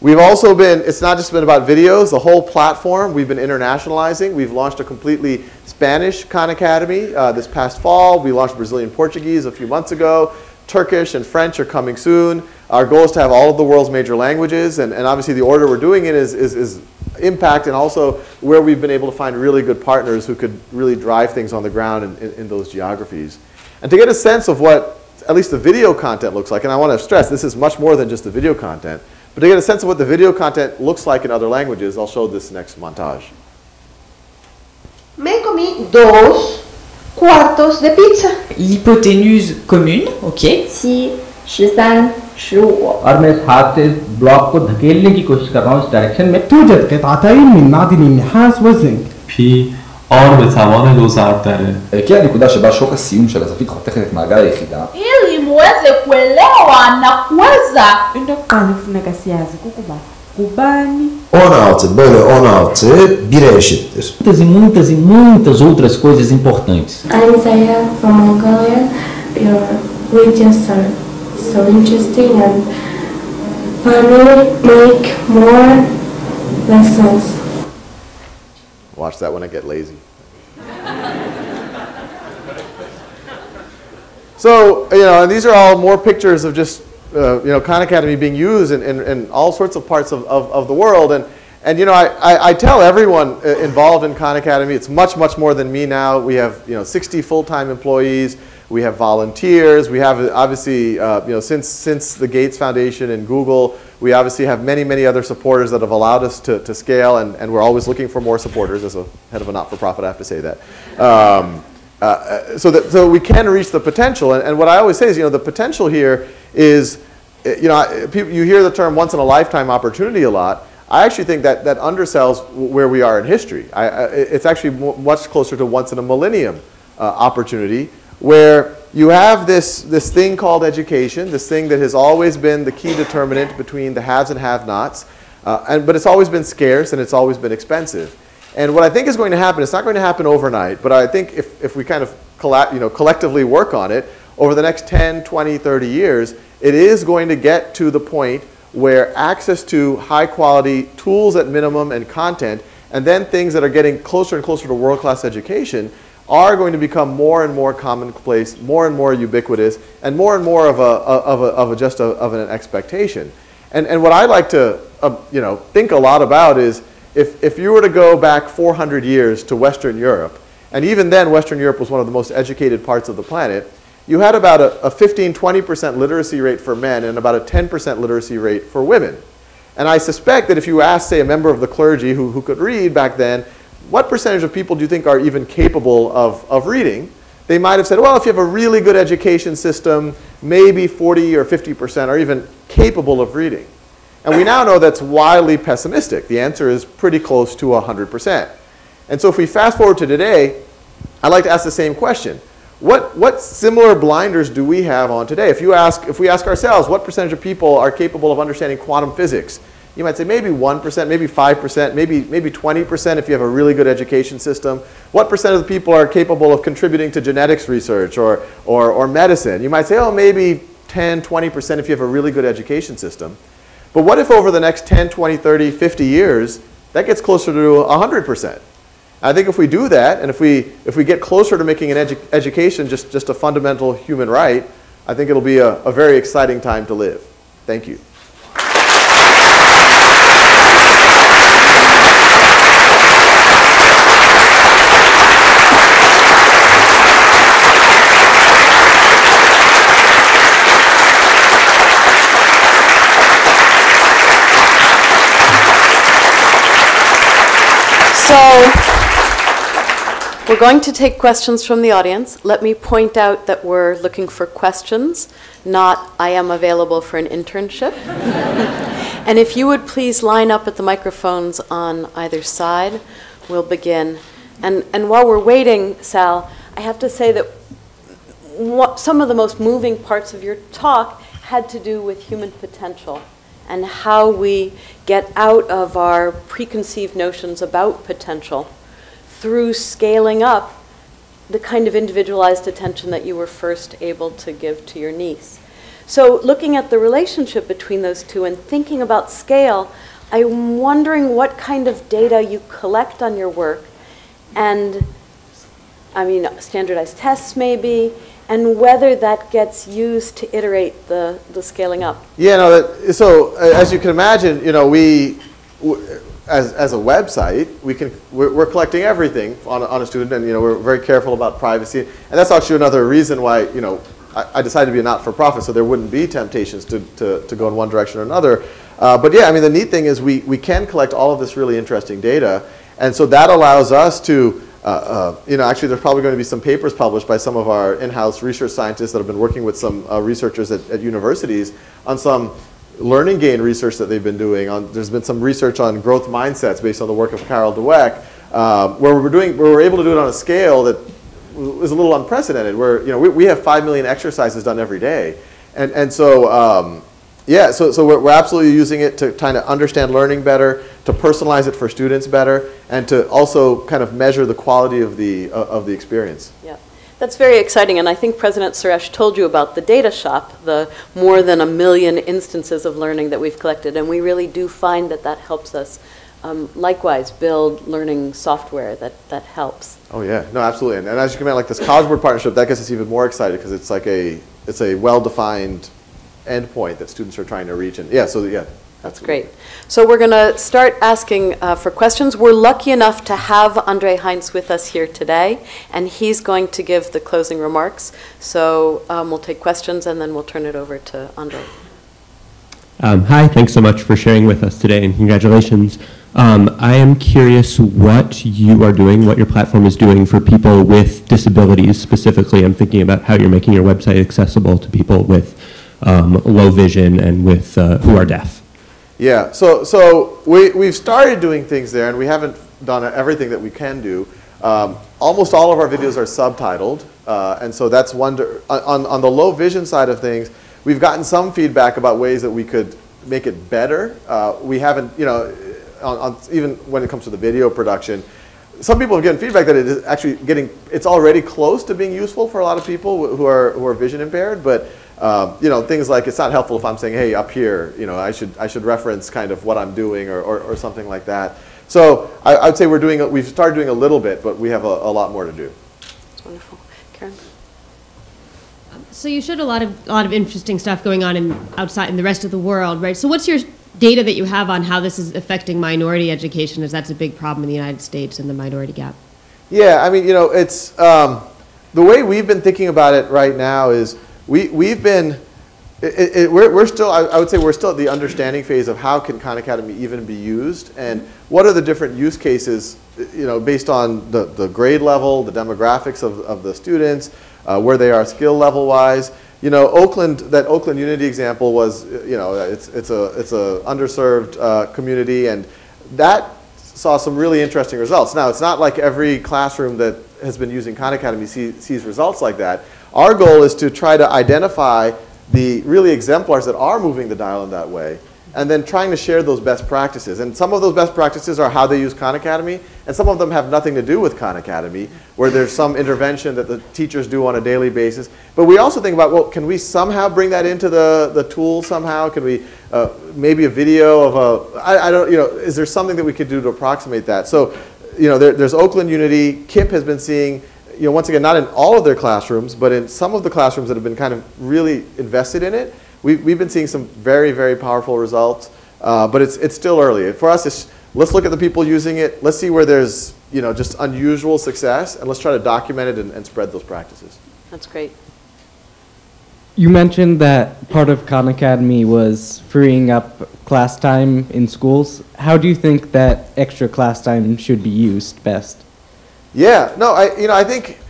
We've also been, it's not just been about videos, the whole platform, we've been internationalizing. We've launched a completely Spanish Khan Academy this past fall. We launched Brazilian Portuguese a few months ago. Turkish and French are coming soon. Our goal is to have all of the world's major languages, and obviously the order we're doing it is impact, and also where we've been able to find really good partners who could really drive things on the ground in those geographies. And to get a sense of what at least the video content looks like, and I want to stress this is much more than just the video content, but to get a sense of what the video content looks like in other languages, I'll show this next montage. Me comí 2 cuartos de pizza. L'hypoténuse commune, ok. 7, 13, 15. और मैं इस हाथ से block को धकेलने की कोशिश कर रहा हूँ इस डायरेक्शन में. توجد قطعتين من معدن النحاس والزنك. פי אור בצווארון הגוזרתר. כי הנקודה שבה שוק הסיום של הזווית חותכת את מעגל היחידה. Ili muweze kuelewa na kuweza. Into kufuneka siyazi kukuba kubani. 16 bölü 16 1'e eşittir. Muitas e muitas outras coisas importantes. I'm Zaya from Mongolia. Your regions are so interesting, and funny, make more lessons. Watch that when I get lazy. So, and these are all more pictures of just, Khan Academy being used in all sorts of parts of the world. And I tell everyone involved in Khan Academy, it's much, much more than me now. We have, 60 full-time employees. We have volunteers. We have, obviously, since the Gates Foundation and Google, we obviously have many, many other supporters that have allowed us to scale, and we're always looking for more supporters. As a head of a not-for-profit, I have to say that. So we can reach the potential, and what I always say is, the potential here is, you hear the term once-in-a-lifetime opportunity a lot. I actually think that undersells where we are in history. It's actually much closer to once-in-a-millennium opportunity, where you have this thing called education, this thing that has always been the key determinant between the haves and have-nots, but it's always been scarce and it's always been expensive. And what I think is going to happen, it's not going to happen overnight, but I think if we kind of collectively work on it, over the next 10, 20, 30 years, it is going to get to the point where access to high-quality tools at minimum and content, and then things that are getting closer and closer to world-class education, are going to become more and more commonplace, more and more ubiquitous, and more of an expectation. And what I like to think a lot about is, if you were to go back 400 years to Western Europe, and even then Western Europe was one of the most educated parts of the planet, you had about a 15–20% literacy rate for men and about a 10% literacy rate for women. And I suspect that if you asked, say, a member of the clergy who could read back then, what percentage of people do you think are even capable of reading? They might have said, well, if you have a really good education system, maybe 40 or 50% are even capable of reading. And we now know that's wildly pessimistic. The answer is pretty close to 100%. And so if we fast forward to today, I'd like to ask the same question. What similar blinders do we have on today? If we ask ourselves, what percentage of people are capable of understanding quantum physics? You might say maybe 1%, maybe 5%, maybe 20% if you have a really good education system. What percent of the people are capable of contributing to genetics research or medicine? You might say, oh, maybe 10, 20% if you have a really good education system. But what if over the next 10, 20, 30, 50 years, that gets closer to 100%? I think if we do that, and if we get closer to making an education just a fundamental human right, I think it'll be a very exciting time to live. Thank you. So, we're going to take questions from the audience. Let me point out that we're looking for questions, not I am available for an internship. And if you would please line up at the microphones on either side, we'll begin. And while we're waiting, Sal, I have to say that some of the most moving parts of your talk had to do with human potential and how we get out of our preconceived notions about potential through scaling up the kind of individualized attention that you were first able to give to your niece. So looking at the relationship between those two and thinking about scale, I'm wondering what kind of data you collect on your work, and I mean standardized tests maybe, and whether that gets used to iterate the scaling up. Yeah, no, so as you can imagine, as a website, we're collecting everything on a student, and we're very careful about privacy. And that's actually another reason why I decided to be a not-for-profit, so there wouldn't be temptations to go in one direction or another. But yeah, I mean, the neat thing is we can collect all of this really interesting data, and so that allows us to actually there's probably going to be some papers published by some of our in-house research scientists that have been working with some researchers at universities on some learning gain research that they've been doing. There's been some research on growth mindsets based on the work of Carol Dweck, where we're able to do it on a scale that is a little unprecedented, where we have 5 million exercises done every day. And so yeah, so we're absolutely using it to kind of understand learning better, to personalize it for students better, and to also kind of measure the quality of the experience. Yeah. That's very exciting, and I think President Suresh told you about the data shop, the more than 1 million instances of learning that we've collected, and we really do find that that helps us likewise build learning software that helps. Oh yeah, no, absolutely. And as you can imagine, like this College Board partnership, that gets us even more excited because it's like it's a well-defined endpoint that students are trying to reach. And yeah, so yeah. That's great. So we're going to start asking for questions. We're lucky enough to have Andre Heinz with us here today, and he's going to give the closing remarks. So we'll take questions, and then we'll turn it over to Andre. Hi, thanks so much for sharing with us today, and congratulations. I am curious what you are doing, what your platform is doing for people with disabilities. Specifically, I'm thinking about how you're making your website accessible to people with low vision and with who are deaf. Yeah, so we've started doing things there, and we haven't done everything that we can do. Almost all of our videos are subtitled, and so that's on the low vision side of things. We've gotten some feedback about ways that we could make it better. We haven't, you know, even when it comes to the video production, some people have given feedback that it is actually it's already close to being useful for a lot of people who are vision impaired, but you know, things like it's not helpful if I'm saying, hey, up here, you know, I should reference kind of what I'm doing or something like that. So I would say we've started doing a little bit, but we have a lot more to do. That's wonderful. Karen? So you showed a lot of interesting stuff going on outside in the rest of the world, right? So what's your data that you have on how this is affecting minority education, as that's a big problem in the United States and the minority gap? Yeah, I mean, you know, it's the way we've been thinking about it right now is we're still, I would say we're still at the understanding phase of how can Khan Academy even be used, and what are the different use cases, you know, based on the grade level, the demographics of the students, where they are skill level wise. You know, that Oakland Unity example was, you know, it's a underserved community, and that saw some really interesting results. Now, it's not like every classroom that has been using Khan Academy sees results like that. Our goal is to try to identify the really exemplars that are moving the dial in that way, and then trying to share those best practices. And some of those best practices are how they use Khan Academy, and some of them have nothing to do with Khan Academy, where there's some intervention that the teachers do on a daily basis. But we also think about, well, can we somehow bring that into the tool somehow? Can we, maybe a video of I don't, you know, is there something that we could do to approximate that? So, you know, there's Oakland Unity. KIPP has been seeing, you know, once again, not in all of their classrooms, but in some of the classrooms that have been kind of really invested in it, we've been seeing some very, very powerful results, but it's still early. For us, let's look at the people using it. Let's see where there's, you know, just unusual success, and let's try to document it and spread those practices. That's great. You mentioned that part of Khan Academy was freeing up class time in schools. How do you think that extra class time should be used best? Yeah, no, I think,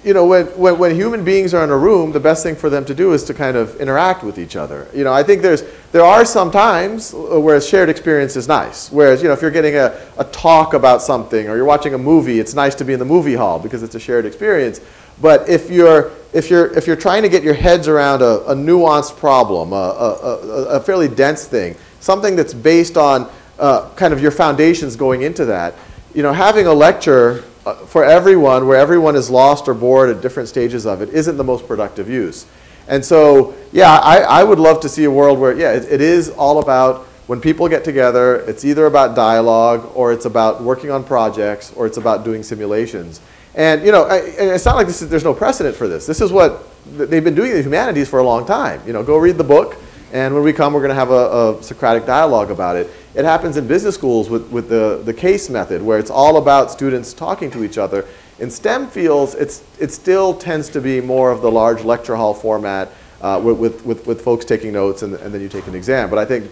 you know, when human beings are in a room, the best thing for them to do is to kind of interact with each other. You know, I think there are some times where shared experience is nice. Whereas, you know, if you're getting a talk about something or you're watching a movie, it's nice to be in the movie hall because it's a shared experience. But if you're trying to get your heads around a nuanced problem, a fairly dense thing, something that's based on kind of your foundations going into that, you know, having a lecture for everyone, where everyone is lost or bored at different stages of it, isn't the most productive use. And so, yeah, I would love to see a world where, yeah, it is all about when people get together, it's either about dialogue, or it's about working on projects, or it's about doing simulations. And, you know, and it's not like there's no precedent for this. This is what they've been doing in the humanities for a long time. You know, go read the book, and when we come, we're going to have a Socratic dialogue about it. It happens in business schools with the case method, where it's all about students talking to each other. In STEM fields, it still tends to be more of the large lecture hall format with folks taking notes, and then you take an exam. But I think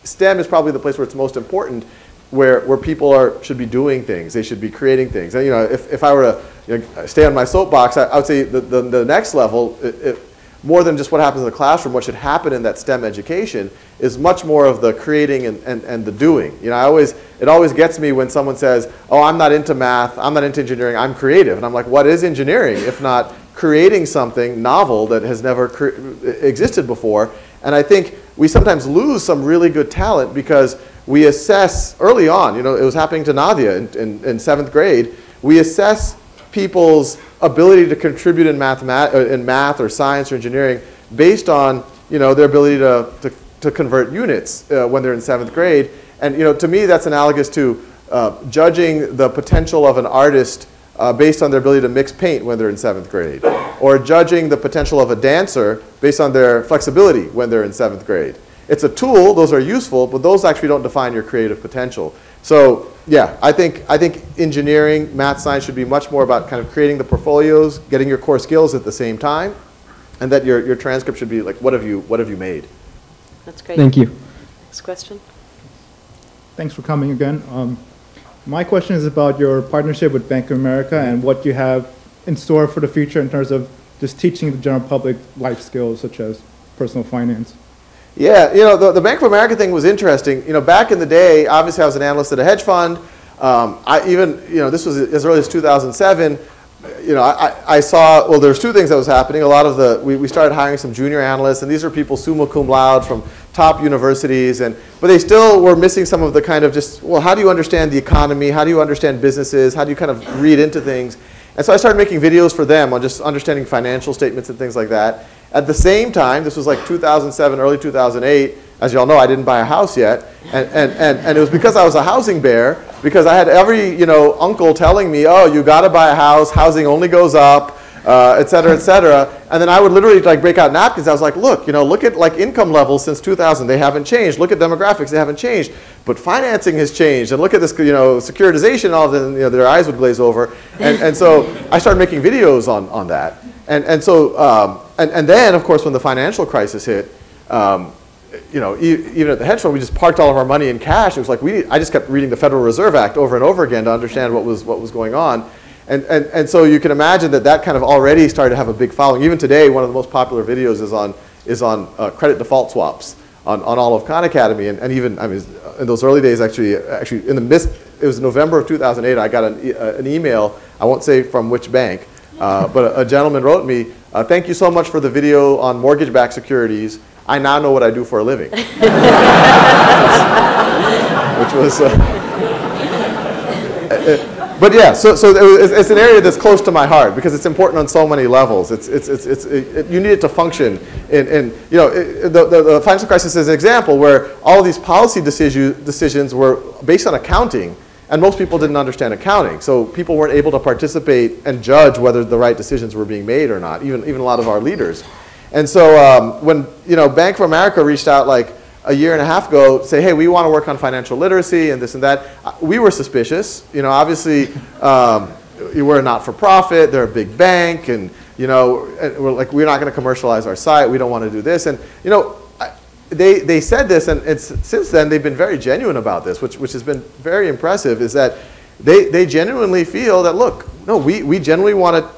STEM is probably the place where it's most important, where people should be doing things. They should be creating things. And, you know, if I were to stay on my soapbox, I would say the next level, more than just what happens in the classroom, what should happen in that STEM education is much more of the creating and the doing. You know, it always gets me when someone says, oh, I'm not into math, I'm not into engineering, I'm creative. And I'm like, what is engineering if not creating something novel that has never existed before? And I think we sometimes lose some really good talent because we assess early on, you know, it was happening to Nadia in 7th grade, we assess people's ability to contribute in math or science or engineering based on their ability to convert units when they're in 7th grade. And to me, that's analogous to judging the potential of an artist based on their ability to mix paint when they're in 7th grade, or judging the potential of a dancer based on their flexibility when they're in 7th grade. It's a tool; those are useful, but those actually don't define your creative potential. So yeah, I think engineering, math, science should be much more about kind of creating the portfolios, getting your core skills at the same time, and that your transcript should be like, what have you made? That's great. Thank you. Next question. Thanks for coming again. My question is about your partnership with Bank of America and what you have in store for the future in terms of just teaching the general public life skills such as personal finance. Yeah, the Bank of America thing was interesting. Back in the day, obviously I was an analyst at a hedge fund. This was as early as 2007. I saw, well, there's two things that was happening. A lot of we started hiring some junior analysts, and these are people summa cum laude from top universities, but they still were missing some of the kind of just, well, how do you understand the economy? How do you understand businesses? How do you kind of read into things? And so I started making videos for them on just understanding financial statements and things like that. At the same time, this was like 2007, early 2008, as you all know, I didn't buy a house yet, and it was because I was a housing bear, because I had every uncle telling me, oh, you got to buy a house, housing only goes up, et cetera, et cetera. And then I would literally like break out napkins. I was like, look at like income levels since 2000, they haven't changed. Look at demographics, they haven't changed. But financing has changed, and look at this, securitization. All of them, their eyes would glaze over. And so I started making videos on that. And then of course when the financial crisis hit. Even at the hedge fund, we just parked all of our money in cash. It was like I just kept reading the Federal Reserve Act over and over again to understand what was going on, and so you can imagine that kind of already started to have a big following. Even today, one of the most popular videos is on credit default swaps on all of KhanAcademy, and even in those early days, actually in the midst, it was November of 2008. I got an email. I won't say from which bank, but a gentleman wrote me, "Thank you so much for the video on mortgage-backed securities. I now know what I do for a living." which was but yeah, so it's an area that's close to my heart because it's important on so many levels. You need it to function the financial crisis is an example where all of these policy decisions were based on accounting, and most people didn't understand accounting, so people weren't able to participate and judge whether the right decisions were being made or not, even a lot of our leaders. And so when Bank of America reached out like a year and a half ago, say, hey, we want to work on financial literacy and this and that, we were suspicious. Obviously, we're a not-for-profit, they're a big bank, and we're like, we're not going to commercialize our site, we don't want to do this. And they said this, and since then they've been very genuine about this, which has been very impressive, is that they genuinely feel that, look, no, we genuinely want to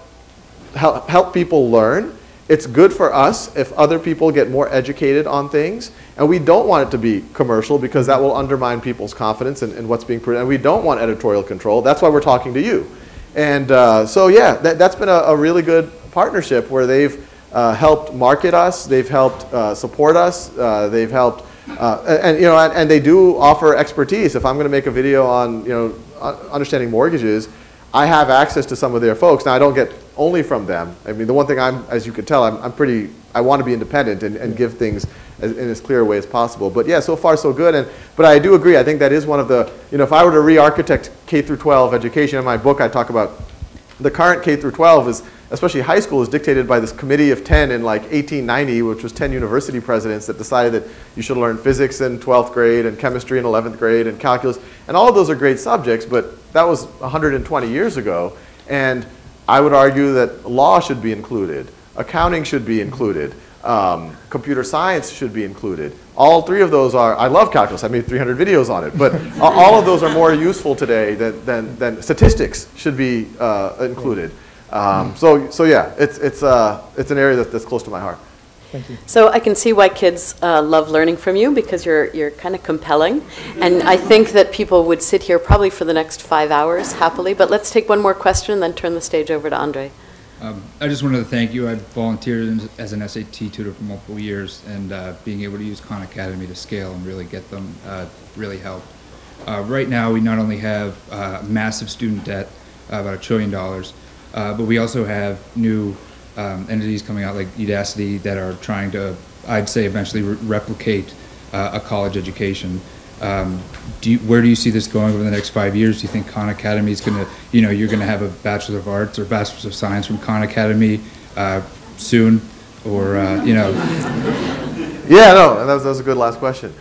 help people learn. It's good for us if other people get more educated on things, and we don't want it to be commercial because that will undermine people's confidence in what's being produced, and we don't want editorial control. That's why we're talking to you. And so yeah, that's been a really good partnership where they've helped market us, they've helped support us, they've helped, and they do offer expertise. If I'm going to make a video on understanding mortgages, I have access to some of their folks. Now, I don't get only from them. I mean, the one thing as you could tell, I want to be independent and give things in as clear a way as possible. But yeah, so far so good. But I do agree. I think that is one of the, if I were to re-architect K-12 education, in my book I talk about the current K-12 is, especially high school, is dictated by this committee of 10 in like 1890, which was 10 university presidents that decided that you should learn physics in 12th grade and chemistry in 11th grade and calculus. And all of those are great subjects, but that was 120 years ago. And I would argue that law should be included, accounting should be included, computer science should be included. All three of those are, I love calculus, I made 300 videos on it, but all of those are more useful today than statistics should be included. So yeah, it's an area that's close to my heart. Thank you. So I can see why kids love learning from you, because you're kind of compelling. And I think that people would sit here probably for the next 5 hours happily. But let's take one more question and then turn the stage over to Andre. I just wanted to thank you. I volunteered as an SAT tutor for multiple years, and being able to use Khan Academy to scale and really get them really helped. Right now, we not only have massive student debt, about $1 trillion, but we also have new entities coming out like Udacity that are trying to, I'd say, eventually replicate a college education. Where do you see this going over the next 5 years? Do you think Khan Academy is going to, you're going to have a Bachelor of Arts or Bachelor of Science from Khan Academy soon, or Yeah, no, that was a good last question.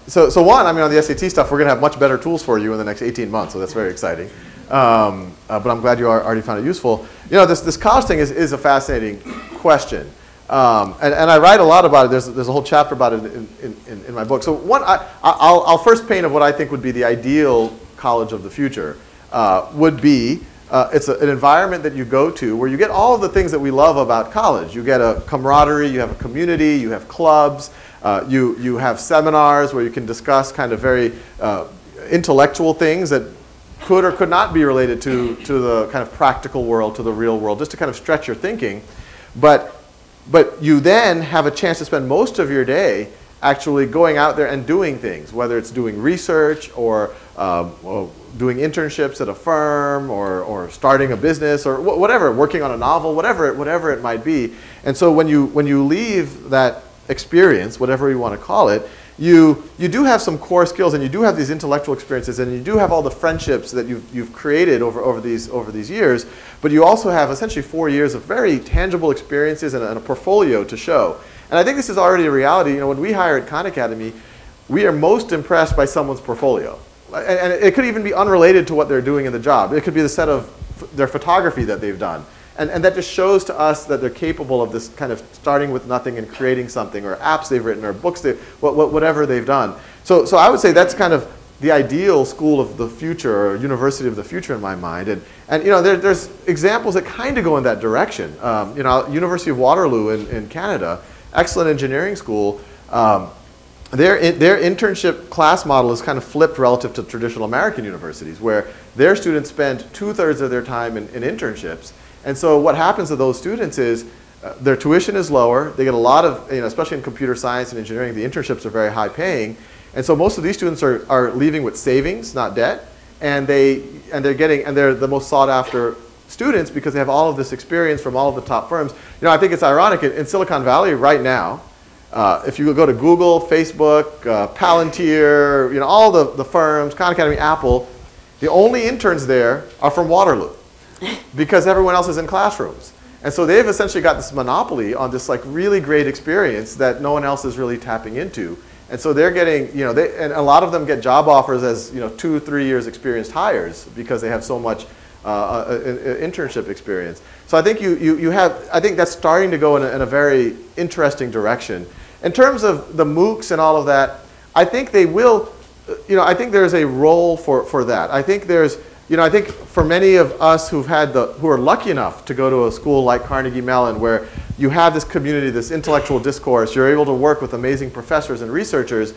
So one, I mean, on the SAT stuff, we're going to have much better tools for you in the next 18 months, so that's very exciting. But I'm glad you already found it useful. This college thing is a fascinating question. And I write a lot about it. There's a whole chapter about it in my book. So one, I'll first paint of what I think would be the ideal college of the future. Would be, it's an environment that you go to where you get all of the things that we love about college. You get a camaraderie, you have a community, you have clubs, you have seminars where you can discuss kind of very intellectual things that could or could not be related to the kind of practical world, to the real world, just to kind of stretch your thinking. But you then have a chance to spend most of your day actually going out there and doing things, whether it's doing research or doing internships at a firm or starting a business or whatever, working on a novel, whatever it might be. And so when you leave that experience, whatever you want to call it, you do have some core skills, and you do have these intellectual experiences, and you do have all the friendships that you've created over these years, but you also have essentially 4 years of very tangible experiences and a portfolio to show. And I think this is already a reality. When we hire at Khan Academy, we are most impressed by someone's portfolio. And it could even be unrelated to what they're doing in the job. It could be the set of their photography that they've done. And that just shows to us that they're capable of this kind of starting with nothing and creating something, or apps they've written, or books, whatever they've done. So I would say that's kind of the ideal school of the future, or university of the future in my mind. And there's examples that kind of go in that direction. University of Waterloo in Canada, excellent engineering school. Their internship class model is kind of flipped relative to traditional American universities, where their students spend 2/3 of their time in internships. And so what happens to those students is their tuition is lower. They get a lot of, especially in computer science and engineering, the internships are very high paying. And so most of these students are leaving with savings, not debt. And they're the most sought after students because they have all of this experience from all of the top firms. I think it's ironic in Silicon Valley right now, if you go to Google, Facebook, Palantir, all the firms, Khan Academy, Apple, the only interns there are from Waterloo, because everyone else is in classrooms. And so they've essentially got this monopoly on this really great experience that no one else is really tapping into. And so they're getting, and a lot of them get job offers as 2-3 years experienced hires because they have so much internship experience. So I think I think that's starting to go in a very interesting direction. In terms of the MOOCs and all of that, I think they will, I think there's a role for that. I think there's, I think for many of us who are lucky enough to go to a school like Carnegie Mellon, where you have this community, this intellectual discourse, you're able to work with amazing professors and researchers,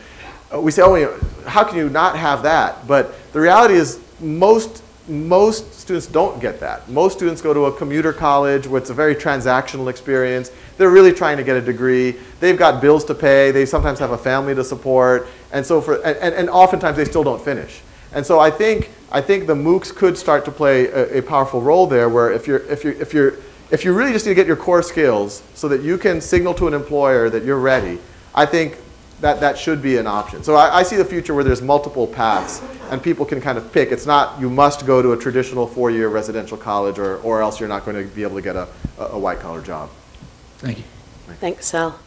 we say, how can you not have that? But the reality is most students don't get that. Most students go to a commuter college where it's a very transactional experience. They're really trying to get a degree. They've got bills to pay. They sometimes have a family to support. And so and oftentimes they still don't finish. And so I think the MOOCs could start to play a powerful role there, where if you really just need to get your core skills so that you can signal to an employer that you're ready, I think that should be an option. So I see the future where there's multiple paths and people can kind of pick. It's not you must go to a traditional 4-year residential college or else you're not going to be able to get a white collar job. Thank you. Thanks, Sal.